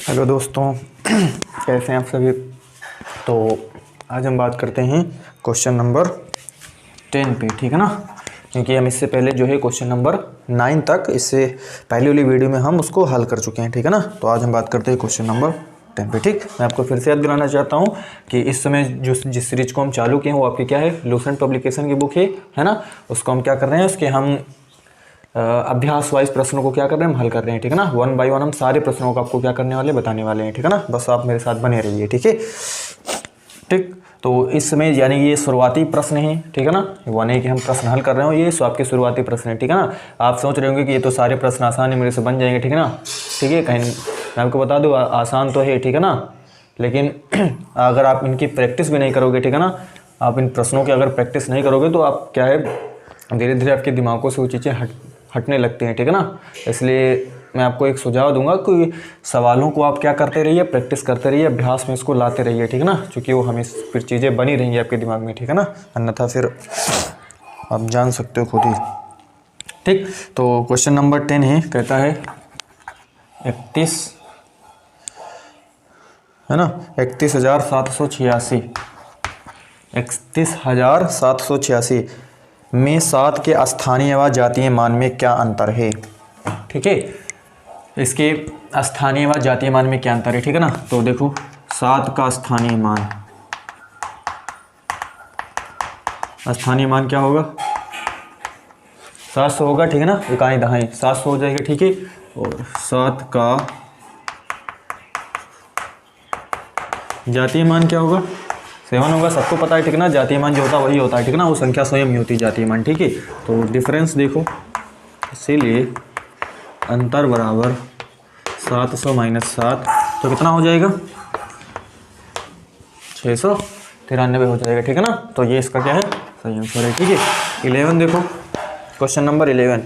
Hello दोस्तों, कैसे हैं आप सभी। तो आज हम बात करते हैं क्वेश्चन नंबर 10 पे, ठीक है ना। क्योंकि हम इससे पहले जो है क्वेश्चन नंबर 9 तक, इससे पहले वाली वीडियो में हम उसको हल कर चुके हैं, ठीक है ना। तो आज हम बात करते हैं क्वेश्चन नंबर 10 पे। ठीक, मैं आपको फिर से याद दिलाना चाहता हूँ कि इस समय जिस सीरीज को हम चालू किए हैं वो आपकी क्या है, लूसेंट पब्लिकेशन की बुक है ना। उसको हम क्या कर रहे हैं, उसके हम अभ्यास वाइज प्रश्नों को क्या कर रहे हैं, हम हल कर रहे हैं, ठीक है ना। 1 बाय 1 हम सारे प्रश्नों को आपको क्या करने वाले, बताने वाले हैं, ठीक है ना। बस आप मेरे साथ बने रहिए, ठीक है। ठीक, तो इस समय यानी ये शुरुआती प्रश्न है, ठीक है ना। वो नहीं कि हम प्रश्न हल कर रहे हो, ये आपके शुरुआती प्रश्न है, ठीक है ना। आप सोच रहे होंगे कि ये तो सारे प्रश्न आसान है, मेरे से बन जाएंगे, ठीक है ना। ठीक है, कहीं मैं आपको बता दूँ आसान तो है, ठीक है ना। लेकिन अगर आप इनकी प्रैक्टिस भी नहीं करोगे, ठीक है ना, आप इन प्रश्नों की अगर प्रैक्टिस नहीं करोगे तो आप क्या है, धीरे धीरे आपके दिमागों से वो चीज़ें हटने लगते हैं, ठीक है ना। इसलिए मैं आपको एक सुझाव दूंगा कि सवालों को आप क्या करते रहिए, प्रैक्टिस करते रहिए, अभ्यास में इसको लाते रहिए, ठीक है ना। क्योंकि वो हमें फिर चीज़ें बनी रहेंगी आपके दिमाग में, ठीक है ना। अन्यथा फिर आप जान सकते हो खुद ही। ठीक, तो क्वेश्चन नंबर 10 है, कहता है 31 है ना, 31,786 31,786 में 7 के स्थानीय व जातीय मान में क्या अंतर है। ठीक है, इसके स्थानीय व जातीय मान में क्या अंतर है, ठीक है ना। तो देखो 7 का स्थानीय मान क्या होगा, 700 होगा, ठीक है ना। इकाई दहाई 700 हो जाएगा, ठीक है। और 7 का जातीय मान क्या होगा, 7 होगा, सबको पता है, ठीक है ना। जातीय मान जो होता है वही होता है, ठीक है ना। वो संख्या स्वयं ही होती है जातीय मान, ठीक है। तो डिफरेंस देखो, इसीलिए अंतर बराबर 700 - 7, तो कितना हो जाएगा, 693 हो जाएगा, ठीक है ना। तो ये इसका क्या है, सही आंसर है, ठीक है। 11 देखो, क्वेश्चन नंबर 11।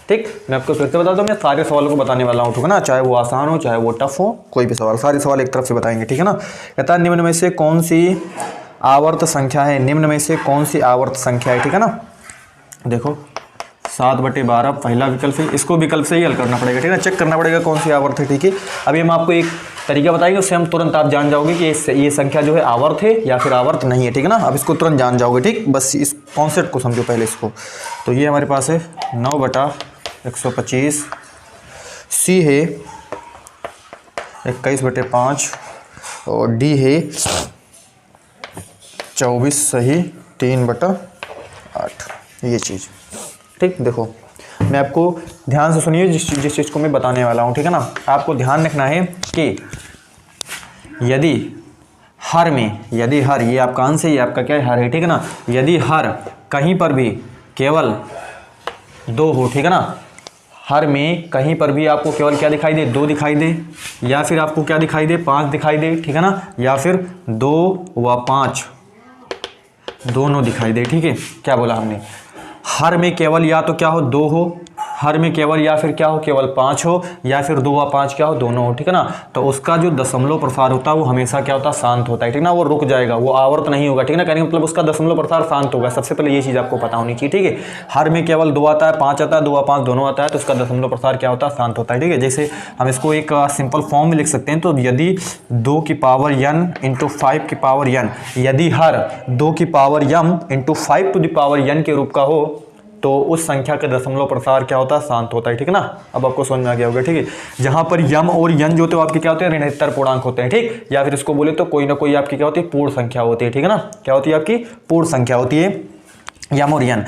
ठीक, मैं आपको फिर से बता दूं, मैं सारे सवालों को बताने वाला हूँ, ठीक है ना। चाहे वो आसान हो, चाहे वो टफ हो, कोई भी सवाल, सारे सवाल एक तरफ से बताएंगे, ठीक है ना। कहता है निम्न में से कौन सी आवर्त संख्या है, निम्न में से कौन सी आवर्त संख्या है, ठीक है ना। देखो 7/12 पहला विकल्प है, इसको विकल्प से ही हल करना पड़ेगा, ठीक है ना। चेक करना पड़ेगा कौन सी आवर्त है, ठीक है। अभी हम आपको एक तरीका बताएंगे, उससे हम तुरंत आप जान जाओगे कि ये संख्या जो है आवर्त है या फिर आवर्त नहीं है, ठीक है ना। अब इसको तुरंत जान जाओगे, ठीक। बस इस कॉन्सेप्ट को समझो पहले इसको। तो ये हमारे पास है 9/125, सी है 21/5 और डी है 24 सही 3/8, ये चीज़। ठीक, देखो मैं आपको ध्यान से सुनिए जिस चीज़ को मैं बताने वाला हूँ, ठीक है ना। आपको ध्यान रखना है कि यदि हर ये आपका अंश है, ये आपका क्या है, हर है, ठीक है ना। यदि हर कहीं पर भी केवल 2 हो, ठीक है ना, हर में कहीं पर भी आपको केवल क्या दिखाई दे, 2 दिखाई दे, या फिर आपको क्या दिखाई दे, 5 दिखाई दे, ठीक है ना, या फिर 2 व 5 दोनों दिखाई दे, ठीक है। क्या बोला हमने, हर में केवल या तो क्या हो, 2 हो, हर में केवल या फिर क्या हो, केवल 5 हो, या फिर 2 व 5 क्या हो, दोनों हो, ठीक है ना। तो उसका जो दशमलव प्रसार होता है वो हमेशा क्या होता है, शांत होता है, ठीक है ना। वो रुक जाएगा, वो आवर्त नहीं होगा, ठीक है ना। कहने का मतलब उसका दशमलव प्रसार शांत होगा। सबसे पहले ये चीज़ आपको पता होनी चाहिए, ठीक है। हर में केवल 2 आता है, 5 आता है, 2 व 5 दोनों आता है, तो उसका दशमलव प्रसार क्या होता है, शांत होता है, ठीक है। जैसे हम इसको एक सिंपल फॉर्म में लिख सकते हैं, तो यदि 2 की पावर n × 5 की पावर n, यदि हर 2 की power m × 5 to the power n के रूप का हो, तो उस संख्या का दशमलव प्रसार क्या होता है, शांत होता है, ठीक है ना। अब आपको समझ में आ गया होगा, ठीक है। जहां पर यम और यन जो होते हैं आपके क्या होते हैं, ऋणात्तर पूर्णांक होते हैं, ठीक। या फिर इसको बोले तो कोई ना कोई आपकी क्या होती है, पूर्ण संख्या होती है, ठीक है ना। क्या होती है, आपकी पूर्ण संख्या होती है यम और यन।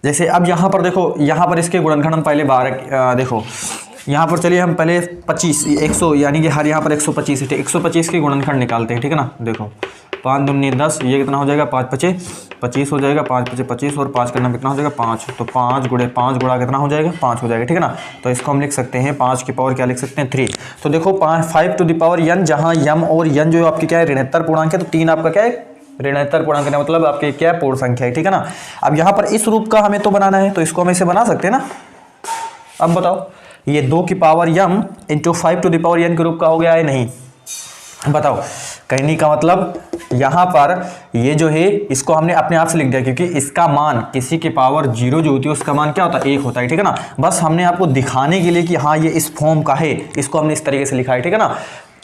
जैसे अब यहाँ पर देखो, यहाँ पर इसके गुणनखंड हम पहले 12 देखो, यहाँ पर चलिए हम पहले 25 100 यानी कि हर यहाँ पर 125 है, 125 के गुणनखंड निकालते हैं, ठीक है ना। देखो 5 दूनी 10, ये कितना हो जाएगा, 5 × 5 = 25 हो जाएगा, 5 × 5 = 25 और 5 करना कितना हो जाएगा, 5। तो 5 × 5 गुणा कितना हो जाएगा, 5 हो जाएगा, ठीक है ना। तो इसको हम लिख सकते हैं 5 की पावर क्या लिख सकते हैं, 3। तो देखो 5 टू द पावर n, जहाँ यम और यन जो आपकी क्या है, ऋणात्तर पूर्णांक है, तो 3 आपका क्या है, ऋणात्तर पूर्णांक का मतलब आपके क्या है, पूर्ण संख्या है, ठीक है ना। अब यहाँ पर इस रूप का हमें तो बनाना है, तो इसको हम ऐसे बना सकते हैं ना। अब बताओ ये 2 की power m × 5 to the power n के रूप का हो गया है, नहीं, बताओ। कहने का मतलब यहाँ पर ये जो है इसको हमने अपने आप से लिख दिया, क्योंकि इसका मान किसी की पावर 0 जो होती है उसका मान क्या होता है, 1 होता है, ठीक है ना। बस हमने आपको दिखाने के लिए कि हाँ ये इस फॉर्म का है, इसको हमने इस तरीके से लिखा है, ठीक है ना।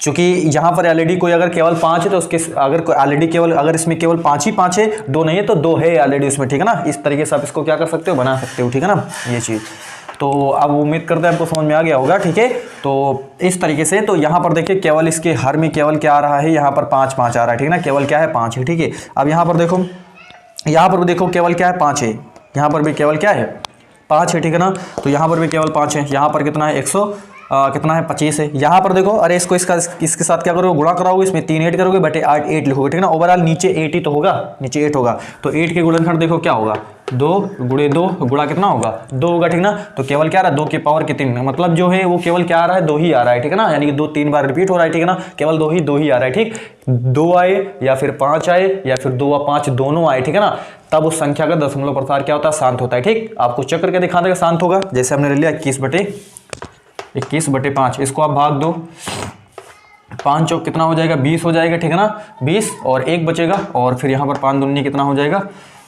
चूंकि यहाँ पर ऑलरेडी कोई अगर केवल 5 है तो उसके अगर ऑलरेडी केवल अगर इसमें केवल 5 ही 5 है, 2 नहीं है तो 2 है ऑलरेडी उसमें, ठीक है ना। इस तरीके से आप इसको क्या कर सकते हो, बना सकते हो, ठीक है ना, ये चीज़। तो अब उम्मीद करते हैं आपको समझ में आ गया होगा, ठीक है। तो इस तरीके से तो यहाँ पर देखिए केवल इसके हर में केवल क्या आ रहा है, यहाँ पर 5 5 आ रहा है, ठीक है ना, केवल क्या है 5 है, ठीक है। अब यहाँ पर देखो, यहाँ पर भी देखो केवल क्या है 5 है, यहाँ पर भी केवल क्या है 5 है, ठीक है ना। तो यहाँ पर भी केवल 5 है, यहाँ पर कितना है 100 कितना है 25 है। यहाँ पर देखो, अरे इसको इसके साथ क्या करोगे, गुणा कराओगे, इसमें 3 8 करोगे, बटे 8 लिखोगे, ठीक है ना। ओवरऑल नीचे 8 ही तो होगा, नीचे 8 होगा। तो 8 के गुणनखंड देखो क्या होगा, 2 गुणे 2 गुणा कितना होगा 2 होगा, ठीक ना। तो केवल क्या आ रहा है 2 की पावर कितनी, मतलब जो है वो केवल क्या आ रहा है 2 ही आ रहा है, ठीक है ना। यानी कि 2 3 बार रिपीट हो रहा है, ठीक है ना, केवल 2 ही आ रहा है, ठीक। 2 आए या फिर 5 आए या फिर 2 व 5 दोनों आए, ठीक है ना, तब उस संख्या का दशमलव प्रसार क्या होता है, शांत होता है, ठीक। आपको चेक करके दिखा देगा शांत होगा। जैसे हमने ले लिया 21/5, इसको आप भाग दो, 5 चौक कितना हो जाएगा 20 हो जाएगा, ठीक है ना, 20 और 1 बचेगा, और फिर यहाँ पर 5 दूनी कितना हो जाएगा,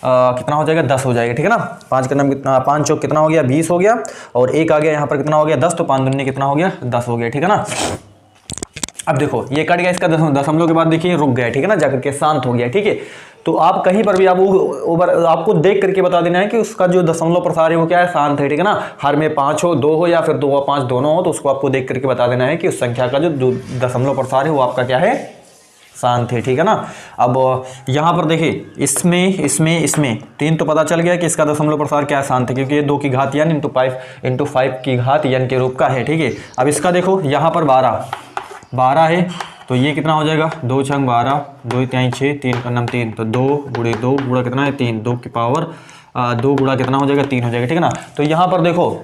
कितना हो जाएगा 10 हो जाएगा, ठीक है ना। 5 का नाम कितना, 5 चौक कितना हो गया 20 हो गया, और 1 आ गया यहाँ पर कितना हो गया 10, तो 5 दूनी कितना हो गया 10 हो गया, ठीक है ना। अब देखो ये कट गया, इसका दशमलव के बाद देखिए रुक गया, ठीक है ना, जाकर के शांत हो गया, ठीक है। तो आप कहीं पर भी आप आपको देख करके बता देना है कि उसका जो दशमलव प्रसार है वो क्या है, शांत है, ठीक है ना। हर में 5 हो, 2 हो या फिर 2 व 5 दोनों हो, तो उसको आपको देख करके बता देना है कि उस संख्या का जो दशमलव प्रसार है वो आपका क्या है, शांत है, ठीक है ना। अब यहाँ पर देखिए इसमें 3 तो पता चल गया कि इसका दशमलव प्रसार क्या है, शांत है, क्योंकि ये 2 की घात n इंटू 5 की घात n के रूप का है, ठीक है। अब इसका देखो यहाँ पर 12 है, तो ये कितना हो जाएगा 2 छंग 12, 2 3 6, 3 का नाम 3, तो 2 गुणे 2 गुणा कितना है 3, 2 की पावर 2 गुणा कितना हो जाएगा 3 हो जाएगा, ठीक है ना। तो यहाँ पर देखो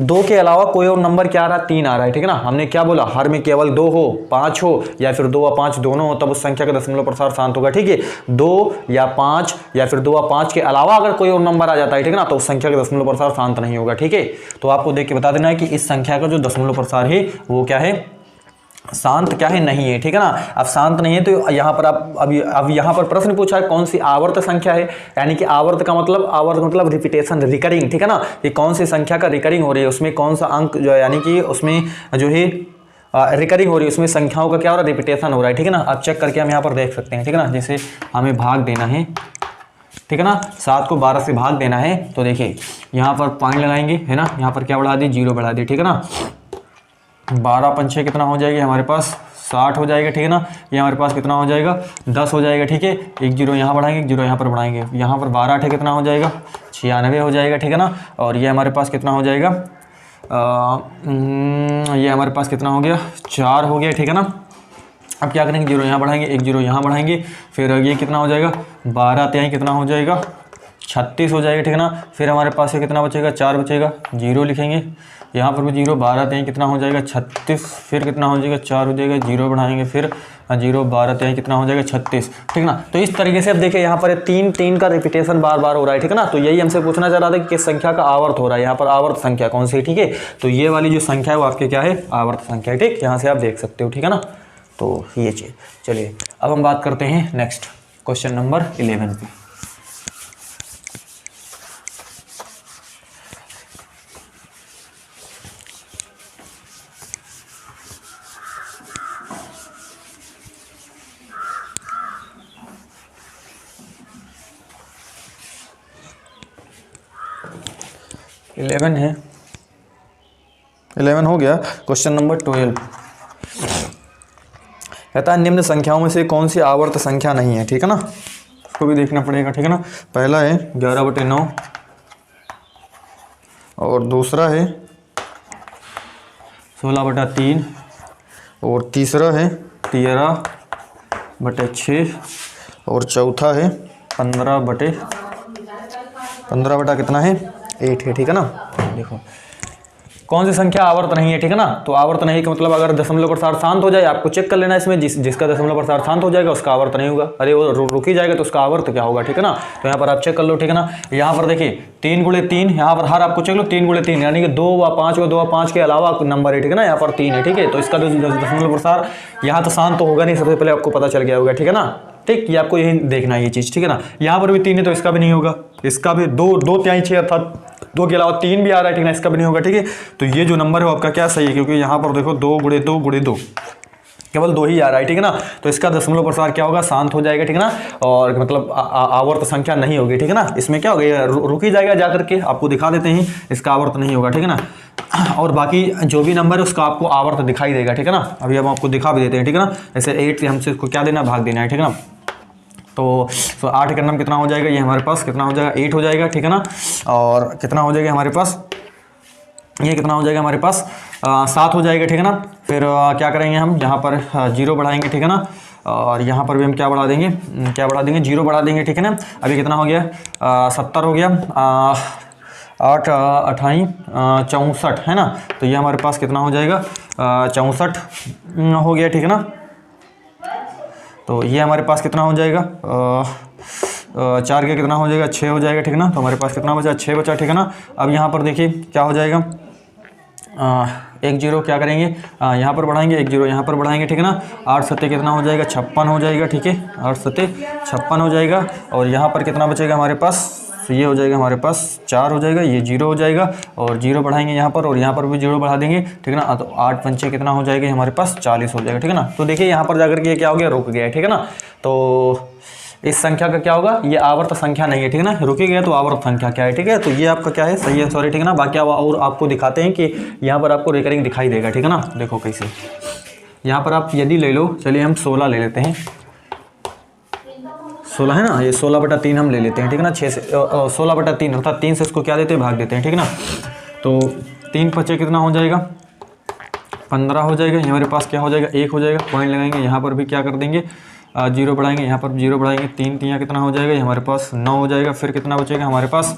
2 के अलावा कोई और नंबर क्या आ रहा है, 3 आ रहा है, ठीक है ना। हमने क्या बोला, हर में केवल 2 हो, 5 हो या फिर 2 व 5 दोनों हो, तब उस संख्या का दशमलव प्रसार शांत होगा, ठीक है। 2 या 5 या फिर 2 व 5 के अलावा अगर कोई और नंबर आ जाता है, ठीक है ना, तो उस संख्या का दशमलव प्रसार शांत नहीं होगा, ठीक है। तो आपको देख के बता देना है कि इस संख्या का जो दशमलव प्रसार है वो क्या है, शांत क्या है, नहीं है, ठीक है ना। अब शांत नहीं है तो यहाँ पर आप अब यहाँ पर प्रश्न पूछा है कौन सी आवर्त संख्या है, यानी कि आवर्त मतलब रिपीटेशन, रिकरिंग, ठीक है ना, कि कौन सी संख्या का रिकरिंग हो रही है, उसमें कौन सा अंक जो है, यानी कि उसमें जो है रिकरिंग हो रही है, उसमें संख्याओं का क्या हो रहा है, रिपीटेशन हो रहा है, ठीक है ना। आप चेक करके हम यहाँ पर देख सकते हैं, ठीक है ना। जैसे हमें भाग देना है, ठीक है ना, 7 को 12 से भाग देना है, तो देखिए यहाँ पर पॉइंट लगाएंगे, है ना, यहाँ पर क्या बढ़ा दी 0 बढ़ा दी, ठीक है ना। 12 पंचे कितना हो जाएगी हमारे पास 60 हो जाएगा, ठीक है ना। ये हमारे पास कितना हो जाएगा 10 हो जाएगा, ठीक है। 1 0 यहाँ बढ़ाएंगे, 1 0 यहाँ पर बढ़ाएंगे, यहाँ पर 12 8 कितना हो जाएगा 96 हो जाएगा, ठीक है ना। और ये हमारे पास कितना हो जाएगा ये हमारे पास कितना हो गया 4 हो गया, ठीक है ना। अब क्या करेंगे 0 यहाँ बढ़ाएंगे, 1 0 यहाँ बढ़ाएंगे, फिर ये कितना हो जाएगा 12 3 कितना हो जाएगा 36 हो जाएगा, ठीक है ना। फिर हमारे पास ये कितना बचेगा 4 बचेगा, 0 लिखेंगे, यहाँ पर भी 0, 12 3 कितना हो जाएगा 36, फिर कितना हो जाएगा 4 हो जाएगा, 0 बढ़ाएंगे, फिर 0 12 3 कितना हो जाएगा 36, ठीक है ना। तो इस तरीके से अब देखिए यहाँ पर 3 का रिपीटेशन बार बार हो रहा है, ठीक है ना। तो यही हमसे पूछना चाह रहा था कि किस संख्या का आवर्त हो रहा है, यहाँ पर आवर्त संख्या कौन सी, ठीक है। तो ये वाली जो संख्या है वो आपके क्या है, आवर्त संख्या है, ठीक, यहाँ से आप देख सकते हो, ठीक है ना। तो ये चीज़, चलिए अब हम बात करते हैं नेक्स्ट क्वेश्चन नंबर 11 पे। है 11 हो गया। क्वेश्चन नंबर 12 कहता है निम्न संख्याओं में से कौन सी आवर्त संख्या नहीं है, ठीक है ना, उसको भी देखना पड़ेगा, ठीक है ना। पहला है 11/9 और दूसरा है 16/3 और तीसरा है 13/6 और चौथा है 15 कितना है 8 है, ठीक है ना। देखो कौन सी संख्या आवर्त नहीं है, ठीक है ना। तो आवर्त नहीं का मतलब अगर दशमलव प्रसार शांत हो जाए, आपको चेक कर लेना इसमें, जिसका दशमलव प्रसार शांत हो जाएगा उसका आवर्त नहीं होगा, अरे वो रुक ही जाएगा तो उसका आवर्त क्या होगा, ठीक है ना। तो यहाँ पर आप चेक कर लो, ठीक है ना। यहाँ पर देखिए 3 × 3, यहाँ पर हर आपको चेक लो 3 × 3 यानी कि 2 व 5 के अलावा नंबर है, ठीक है ना। यहाँ पर 3 है, ठीक है। तो इसका दशमलव प्रसार यहाँ तो शांत तो होगा नहीं, सबसे पहले आपको पता चल गया होगा, ठीक है ना। ठीक, ये आपको यही देखना है ये चीज़, ठीक है ना। यहाँ पर भी 3 है तो इसका भी नहीं होगा, इसका भी 2 3 6 अर्थात 2 के अलावा 3 भी आ रहा है, ठीक है ना, इसका भी नहीं होगा, ठीक है। तो ये जो नंबर है वो आपका क्या सही है, क्योंकि यहाँ पर देखो 2 × 2 × 2 केवल 2 ही आ रहा है, ठीक है ना। तो इसका दशमलव प्रसार क्या होगा, शांत हो जाएगा, ठीक है ना, और मतलब आवर्त संख्या नहीं होगी, ठीक है ना। इसमें क्या होगा, रुक ही जाएगा जाकर के, आपको दिखा देते हैं, इसका आवर्त नहीं होगा, ठीक है ना। और बाकी जो भी नंबर है उसका आपको आवर्त दिखाई देगा, ठीक है ना। अभी हम आपको दिखा भी देते हैं, ठीक है ना। जैसे 8 से हमसे इसको क्या देना, भाग देना है, ठीक है ना। तो 8 का नंबर कितना हो जाएगा, ये हमारे पास कितना हो जाएगा, 8 हो जाएगा, ठीक है ना। और कितना हो जाएगा हमारे पास, ये कितना हो जाएगा हमारे पास, 7 हो जाएगा, ठीक है ना। फिर क्या करेंगे हम, यहाँ पर 0 बढ़ाएंगे, ठीक है ना। और यहाँ पर भी हम क्या बढ़ा देंगे, 0 बढ़ा देंगे, ठीक है ना। अभी कितना हो गया, 70 हो गया, 8 28 64 है ना। तो ये हमारे पास कितना हो जाएगा, 64 हो गया, ठीक है ना। तो ये हमारे पास कितना हो जाएगा, 4 का कितना हो जाएगा, 6 हो जाएगा, ठीक है ना। तो हमारे पास कितना बचा, 6 बचा, ठीक है ना। अब यहाँ पर देखिए क्या हो जाएगा, 1 0 क्या करेंगे, यहाँ पर बढ़ाएंगे, 1 0 यहाँ पर बढ़ाएंगे, ठीक है ना। 8 7 कितना हो जाएगा, 56 हो जाएगा, ठीक है, 8 7 56 हो जाएगा। और यहाँ पर कितना बचेगा हमारे पास, तो ये हो जाएगा हमारे पास 4 हो जाएगा, ये 0 हो जाएगा, और 0 बढ़ाएंगे यहाँ पर, और यहाँ पर भी 0 बढ़ा देंगे, ठीक है ना। तो 8 पंचे कितना हो जाएगा हमारे पास, 40 हो जाएगा, ठीक है ना। तो देखिए यहाँ पर जाकर के क्या हो गया, रुक गया, ठीक है ना। तो इस संख्या का क्या होगा, ये आवर्त संख्या नहीं है, ठीक है ना। रुकी गया तो आवर्त संख्या क्या है, ठीक है। तो ये आपका क्या है, सही है, सॉरी, ठीक है ना। बाकी और आपको दिखाते हैं कि यहाँ पर आपको रिकरिंग दिखाई देगा, ठीक है ना। देखो कैसे, यहाँ पर आप यदि ले लो, चलिए हम 16 ले लेते हैं, 16 है ना, ये 16/3 हम ले लेते हैं, ठीक है ना। 6 से 16/3 अर्थात 3 से इसको क्या देते हैं, भाग देते हैं, ठीक है ना। तो 3 5 कितना हो जाएगा, 15 हो जाएगा। हमारे पास क्या हो जाएगा, 1 हो जाएगा, पॉइंट लगाएंगे, यहाँ पर भी क्या कर देंगे, 0 बढ़ाएंगे, यहाँ पर 0 बढ़ाएंगे, 3 3 कितना हो जाएगा, हमारे पास 9 हो जाएगा। फिर कितना बचेगा हमारे पास,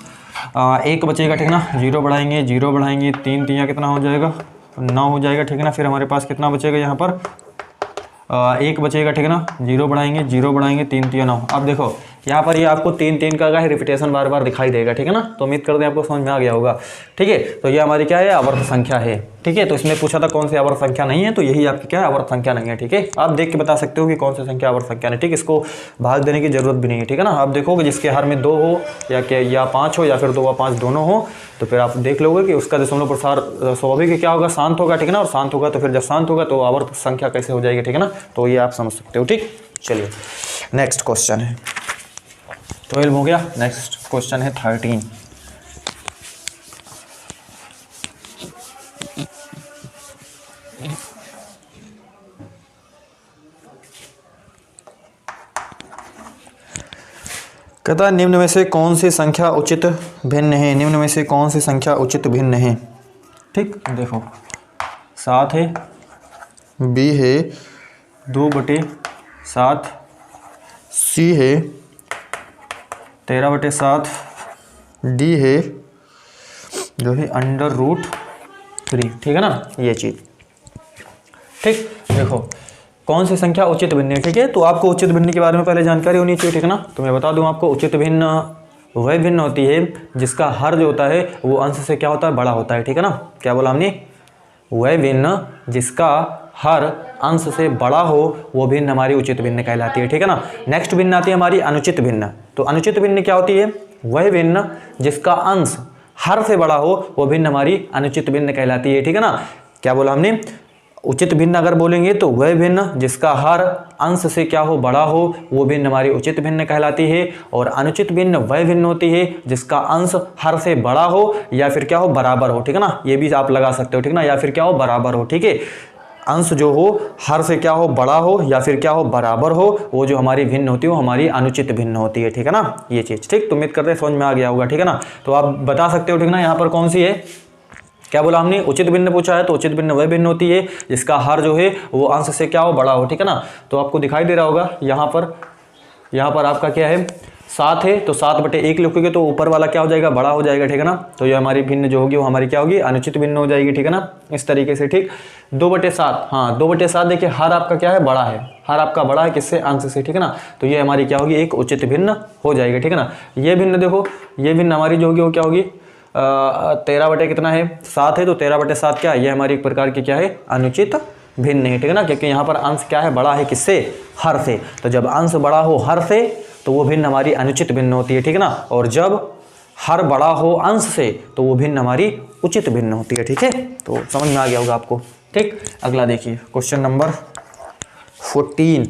1 बचेगा, ठीक है ना। 0 बढ़ाएंगे, 3 3 कितना हो जाएगा, 9 हो जाएगा, ठीक है ना। फिर हमारे पास कितना बचेगा, यहाँ पर 1 बचेगा, ठीक है ना। 0 बढ़ाएंगे, 3 3 9। अब देखो यहाँ पर ये आपको 3 3 का है रिपीटेशन बार बार दिखाई देगा, ठीक है ना। तो उम्मीद करते हैं आपको समझ में आ गया होगा, ठीक है। तो ये हमारी क्या है, आवर्त संख्या है, ठीक है। तो इसमें पूछा था कौन सी आवर्त संख्या नहीं है, तो यही आपकी क्या है, आवर्त संख्या नहीं है, ठीक है। आप देख के बता सकते हो कि कौन सी संख्या आवर्त संख्या नहीं, ठीक है। इसको भाग देने की जरूरत भी नहीं है, ठीक है ना। आप देखोगे जिसके हर में 2 हो या 5 हो, या फिर 2 व 5 दोनों हो, तो फिर आप देख लोगे कि उसका दशमलव प्रसार स्वाभाविक क्या होगा, शांत होगा, ठीक है ना। और शांत होगा तो फिर जब शांत होगा तो आवर्त संख्या कैसे हो जाएगी, ठीक है ना। तो ये आप समझ सकते हो, ठीक। चलिए नेक्स्ट क्वेश्चन है, 12 हो गया। नेक्स्ट क्वेश्चन है 13। कहता है निम्न में से कौन सी संख्या उचित भिन्न है, निम्न में से कौन सी संख्या उचित भिन्न है, ठीक। देखो 7 है, बी है 2/7, सी है 13/7, डी है जो है √3, ठीक है ना, ये चीज़, ठीक। देखो कौन सी संख्या उचित भिन्न है, ठीक है। तो आपको उचित भिन्न के बारे में पहले जानकारी होनी चाहिए, ठीक है ना। तो मैं बता दूं आपको, उचित भिन्न वह भिन्न होती है जिसका हर जो होता है वो अंश से क्या होता है, बड़ा होता है, ठीक है ना। क्या बोला हमने, वह भिन्न जिसका हर अंश से बड़ा हो वो भिन्न हमारी उचित भिन्न कहलाती है, ठीक है ना। नेक्स्ट भिन्न आती है हमारी अनुचित भिन्न। तो अनुचित भिन्न क्या होती है, वह भिन्न जिसका अंश हर से बड़ा हो वो भिन्न हमारी अनुचित भिन्न कहलाती है, ठीक है ना। क्या बोला हमने, उचित भिन्न अगर बोलेंगे तो वह भिन्न जिसका हर अंश से क्या हो, बड़ा हो, वो भिन्न हमारी उचित भिन्न कहलाती है। और अनुचित भिन्न वह भिन्न होती है जिसका अंश हर से बड़ा हो या फिर क्या हो, बराबर हो, ठीक है ना। ये भी आप लगा सकते हो, ठीक है ना, या फिर क्या हो, बराबर हो, ठीक है। अंश जो हो हर से क्या हो, बड़ा हो या फिर क्या हो, बराबर हो, वो जो हमारी भिन्न होती है वो हमारी अनुचित भिन्न होती है, ठीक है ना, ये चीज़, ठीक। तो उम्मीद करते हैं समझ में आ गया होगा, ठीक है ना। तो आप बता सकते हो, ठीक ना, यहाँ पर कौन सी है, क्या बोला हमने, उचित भिन्न पूछा है। तो उचित भिन्न वह भिन्न होती है जिसका हर जो है वो अंश से क्या हो, बड़ा हो, ठीक है ना। तो आपको दिखाई दे रहा होगा यहाँ पर आपका क्या है, 7 है। तो 7/1 लिखोगे तो ऊपर वाला क्या हो जाएगा, बड़ा हो जाएगा, ठीक है ना। तो ये हमारी भिन्न जो होगी वो हमारी क्या होगी, अनुचित भिन्न हो जाएगी, ठीक है ना, इस तरीके से, ठीक। 2/7, हाँ 2/7 देखिए हर आपका क्या है, बड़ा है, हर आपका बड़ा है किससे, अंश से, ठीक है ना। तो ये हमारी क्या होगी, एक उचित भिन्न हो जाएगी, ठीक है ना। ये भिन्न देखो, ये भिन्न हमारी जो होगी वो क्या होगी, 13 कितना है, 7 है। तो 13/7 क्या है, ये हमारी एक प्रकार की क्या है, अनुचित भिन्न है, ठीक है ना। क्योंकि यहाँ पर अंश क्या है, बड़ा है किससे, हर से। तो जब अंश बड़ा हो हर से तो वो भिन्न हमारी अनुचित भिन्न होती है, ठीक है ना। और जब हर बड़ा हो अंश से तो वो भिन्न हमारी उचित भिन्न होती है, ठीक है। तो समझ में आ गया होगा आपको, ठीक। अगला देखिए क्वेश्चन नंबर 14।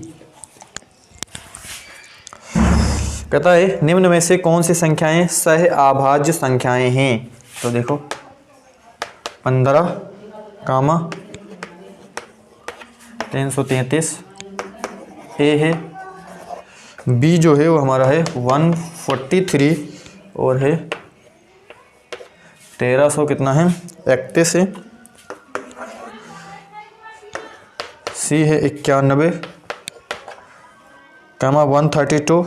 कहता है निम्न में से कौन सी संख्याएं सह अभाज्य संख्याएं हैं। तो देखो 15 कामा 333 ए है, बी जो है वो हमारा है 143 और है 1300 कितना है 31 है, सी है 91 कामा 132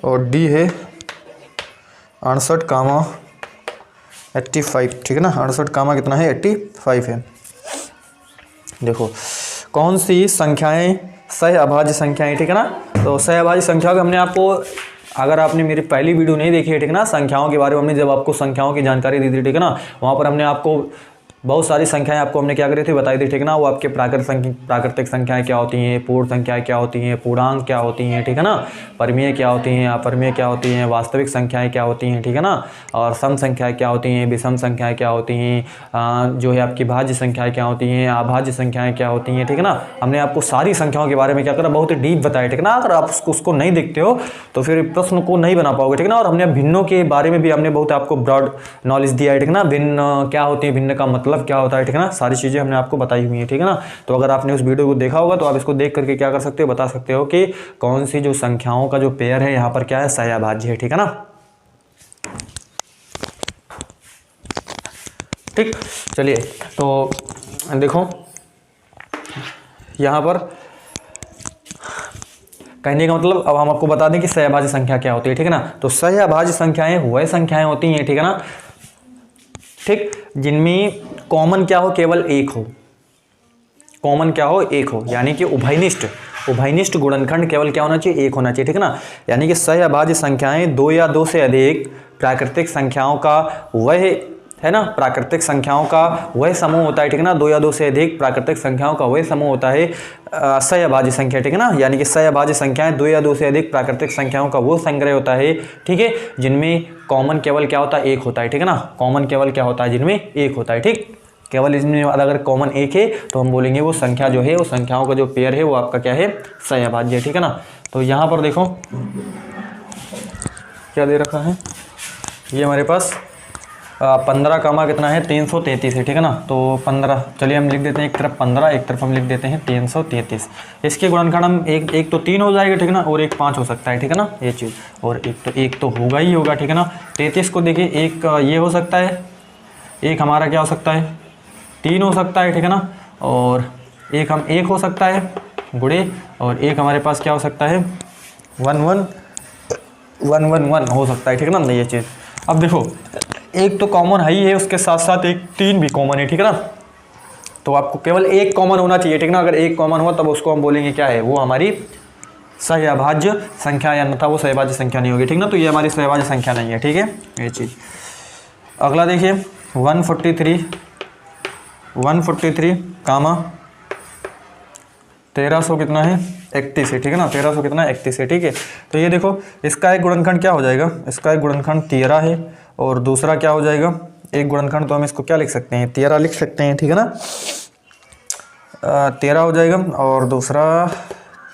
और डी है 68 कामा 85। ठीक है ना, 68 कामा कितना है 85 है। देखो कौन सी संख्याएं सह अभाज्य संख्याएं, ठीक है ना। तो सह अभाज्य संख्याओं का हमने आपको, अगर आपने मेरी पहली वीडियो नहीं देखी है, ठीक है ना, संख्याओं के बारे में हमने जब आपको संख्याओं की जानकारी दी थी, ठीक है ना, वहाँ पर हमने आपको बहुत सारी संख्याएं आपको हमने क्या करी थी बताई थी, ठीक है ना। वो आपके प्राकृतिक संख्याएं क्या होती हैं, पूर्ण संख्याएं क्या होती हैं, पूर्णांक क्या होती हैं, ठीक है ना, परमीय क्या होती हैं, अपरमीय क्या होती हैं, वास्तविक संख्याएं क्या होती हैं, ठीक है ना, और सम संख्याएं क्या होती हैं, विषम संख्याएं क्या होती हैं, जो है आपकी भाज्य संख्याएं क्या होती हैं, अभाज्य संख्याएं क्या होती हैं, ठीक है ना। हमने आपको सारी संख्याओं के बारे में क्या करा, बहुत ही डीप बताया, ठीक है ना। अगर आप उसको नहीं देखते हो तो फिर प्रश्न को नहीं बना पाओगे, ठीक है ना। और हमने भिन्नों के बारे में भी हमने बहुत आपको ब्रॉड नॉलेज दिया है, ठीक है ना। भिन्न क्या होती है, भिन्न का मतलब क्या होता है, ठीक है ना, सारी चीज़ें हमने आपको बताई हुई हैं, ठीक है ना। तो अगर आपने उस वीडियो को देखा होगा तो आप इसको देख करके क्या कर सकते हो, बता सकते हो कि कौन सी जो संख्याओं का जो पेयर है यहाँ पर क्या है, सह अभाज्य है, ठीक है ना। ठीक, चलिए तो देखो यहाँ पर कहने का मतलब, अब हम आपको बता दें कि सह अभाज्य संख्या क्या होती है, ठीक है ना। तो सह अभाज्य संख्याएं वह संख्याएं होती हैं, ठीक है ना, ठीक, जिनमें कॉमन क्या हो, केवल एक हो, कॉमन क्या हो, एक हो, यानी कि उभयनिष्ठ गुणनखंड केवल क्या होना चाहिए, एक होना चाहिए, ठीक है ना। यानी कि सह अभाज्य संख्याएं दो या दो से अधिक प्राकृतिक संख्याओं का वह है ना, प्राकृतिक संख्याओं का वह समूह होता है, ठीक है ना। दो या दो से अधिक प्राकृतिक संख्याओं का वह समूह होता है सह अभाज्य संख्या, ठीक है ना। यानी कि सह अभाज्य संख्याएं दो या दो से अधिक प्राकृतिक संख्याओं का वो संग्रह होता है, ठीक है, जिनमें कॉमन केवल क्या होता है, एक होता है, ठीक है ना। कॉमन केवल क्या होता है, जिनमें एक होता है, ठीक, केवल इसमें अगर कॉमन एक है तो हम बोलेंगे वो संख्या जो है, वो संख्याओं का जो पेयर है वो आपका क्या है, सह अभाज्य है, ठीक है ना। तो यहाँ पर देखो क्या दे रखा है, ये हमारे पास 15 कामा कितना है 333 है, ठीक है ना। तो 15, चलिए हम लिख देते हैं एक तरफ 15, एक तरफ हम लिख देते हैं 333। इसके गुणनखंड हम एक तो 3 हो जाएगा, ठीक है ना, और एक 5 हो सकता है, ठीक है ना, ये चीज़, और एक तो होगा ही होगा, ठीक है ना। 33 को देखिए, एक ये हो सकता है, एक हमारा क्या हो सकता है 3 हो सकता है, ठीक है ना, और एक हो सकता है गुणे, और एक हमारे पास क्या हो सकता है 1 1 1 1 हो सकता है, ठीक है ना, ये चीज़। अब देखो एक तो कॉमन है ही है, उसके साथ साथ एक 3 भी कॉमन है, ठीक है ना। तो आपको केवल एक कॉमन होना चाहिए, ठीक है ना। अगर एक कॉमन हुआ तब उसको हम बोलेंगे क्या है, वो हमारी सह अभाज्य संख्या, या अन्यथा वो सह अभाज्य संख्या नहीं होगी, ठीक ना। तो ये हमारी सह अभाज्य संख्या नहीं है, ठीक है, ये चीज़। अगला देखिए 143 कामा 1300 कितना है 31 है, ठीक है ना, 1300 कितना है 31 है, ठीक है। तो ये देखो इसका एक गुणनखंड क्या हो जाएगा, इसका एक गुणनखंड 13 है, और दूसरा क्या हो जाएगा, एक गुणनखंड तो हम इसको क्या लिख सकते हैं 13 लिख सकते हैं, ठीक है ना, 13 हो जाएगा, और दूसरा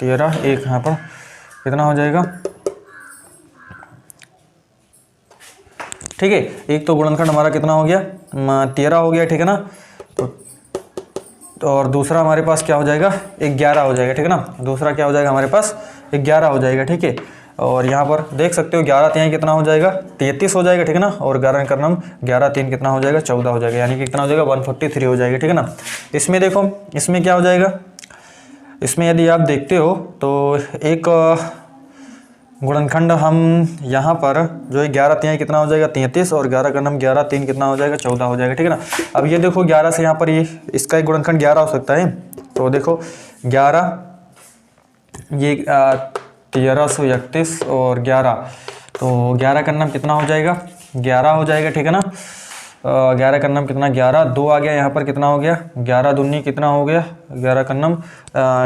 13, एक यहाँ पर कितना हो जाएगा, ठीक है। एक तो गुणनखंड हमारा कितना हो गया 13 हो गया, ठीक है ना। तो और दूसरा हमारे पास क्या हो जाएगा 11 हो जाएगा, ठीक है ना। दूसरा क्या हो जाएगा हमारे पास 11 हो जाएगा, ठीक है। और यहाँ पर देख सकते हो 11 3 कितना हो जाएगा 33 हो जाएगा, ठीक है ना। और 11 करना हम 11 3 कितना हो जाएगा 14 हो जाएगा, यानी कि कितना हो जाएगा 143 हो जाएगा, ठीक है ना। इसमें देखो इसमें क्या हो जाएगा, इसमें यदि आप देखते हो तो एक गुणनखंड हम यहाँ पर जो है 11 3 कितना हो जाएगा 33, और 11 करना हम 11 3 कितना हो जाएगा 14 हो जाएगा, ठीक है ना। अब ये देखो 11 से यहाँ पर ये इसका एक गुणनखंड 11 हो सकता है, तो देखो 11 ये 1331 और 11, तो 11 करना कितना हो जाएगा 11 हो जाएगा, ठीक है ना। 11 का नम कितना 11, 2 आ गया यहाँ पर, कितना हो गया 11 दूनी कितना हो गया 11 का नम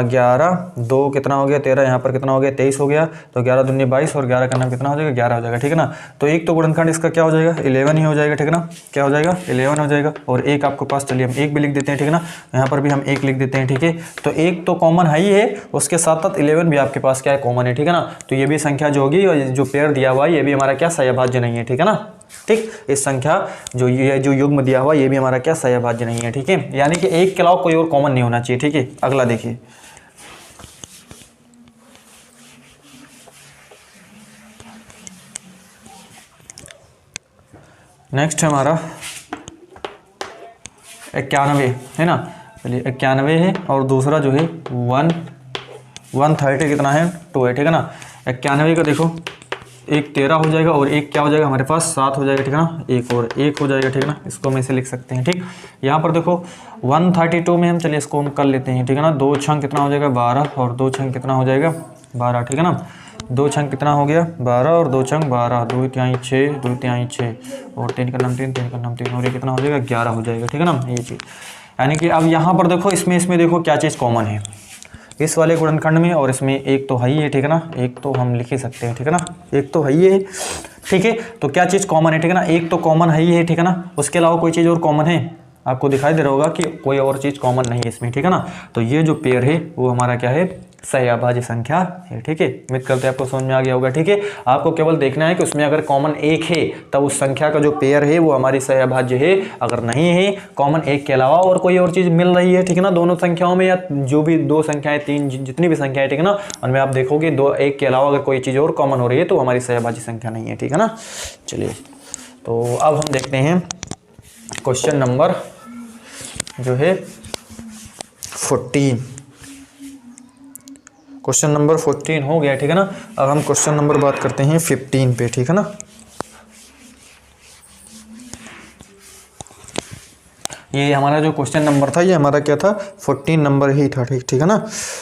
11, 2 कितना हो गया 13, यहाँ पर कितना हो गया 23 हो गया। तो 11 दूनी 22 और 11 का नम कितना हो जाएगा 11 हो जाएगा, ठीक है ना। तो एक तो गुणनखंड इसका क्या हो जाएगा 11 ही हो जाएगा, ठीक है ना। क्या हो जाएगा 11 हो जाएगा। और एक आपके पास, चलिए हम एक भी लिख देते हैं, ठीक है ना। यहाँ पर भी हम एक लिख देते हैं, ठीक है। तो एक तो कॉमन है ही है, उसके साथ साथ 11 भी आपके पास क्या है कॉमन है, ठीक है ना। तो ये भी संख्या जो होगी, और जो पेयर दिया हुआ है ये भी हमारा क्या सहभाज्य नहीं है, ठीक है ना। ठीक, इस संख्या जो ये जो युग्म दिया हुआ ये भी हमारा क्या सहभाज्य नहीं है, ठीक है। यानी कि एक के अलावा कोई और कॉमन नहीं होना चाहिए, ठीक है। अगला देखिए, नेक्स्ट है हमारा 91 है ना। चलिए 91 है, और दूसरा जो है 130 कितना है 2 है, ठीक है ना। 91 का देखो, एक 13 हो जाएगा और एक क्या हो जाएगा हमारे पास 7 हो जाएगा, ठीक है ना। एक और एक हो जाएगा, ठीक है ना। इसको हम ऐसे लिख सकते हैं, ठीक। यहाँ पर देखो 132 में हम, चलिए इसको हम कर लेते हैं, ठीक है ना। 2 छंग कितना हो जाएगा 12, और 2 छंग कितना हो जाएगा 12, ठीक है ना। 2 छंग कितना हो गया 12 और 2 छंग 12, 2 तिहाई 6, 2 तिहाई 6 और 3 का नाम 3, 3 का नाम 3, और ये कितना हो जाएगा 11 हो जाएगा, ठीक है ना। ये चीज़ यानी कि अब यहाँ पर देखो इसमें देखो क्या चीज़ कॉमन है इस वाले गुणनखंड में, और इसमें एक तो है ही है, ठीक है ना। एक तो हम लिख ही सकते हैं, ठीक है ना। एक तो है ही है, ठीक है। तो क्या चीज़ कॉमन है, ठीक है ना। एक तो कॉमन है ही है, ठीक है ना। उसके अलावा कोई चीज़ और कॉमन है, आपको दिखाई दे रहा होगा कि कोई और चीज़ कॉमन नहीं है इसमें, ठीक है ना। तो ये जो पेयर है वो हमारा क्या है सहअभाज्य संख्या है, ठीक है। उम्मीद करते हैं आपको समझ में आ गया होगा, ठीक है। आपको केवल देखना है कि उसमें अगर कॉमन एक है तब उस संख्या का जो पेयर है वो हमारी सहअभाज्य है, अगर नहीं है कॉमन एक के अलावा और कोई और चीज़ मिल रही है, ठीक है ना, दोनों संख्याओं में, या जो भी दो संख्याएं तीन जितनी भी संख्याएं, ठीक है ना, उनमें आप देखोगे दो एक के अलावा अगर कोई चीज़ और कॉमन हो रही है तो हमारी सहअभाज्य संख्या नहीं है, ठीक है ना। चलिए, तो अब हम देखते हैं क्वेश्चन नंबर जो है 14। क्वेश्चन नंबर 14 हो गया, ठीक है ना। अब हम क्वेश्चन नंबर बात करते हैं 15 पे, ठीक है ना। ये हमारा जो क्वेश्चन नंबर था ये हमारा क्या था 14 नंबर ही था, ठीक है ना।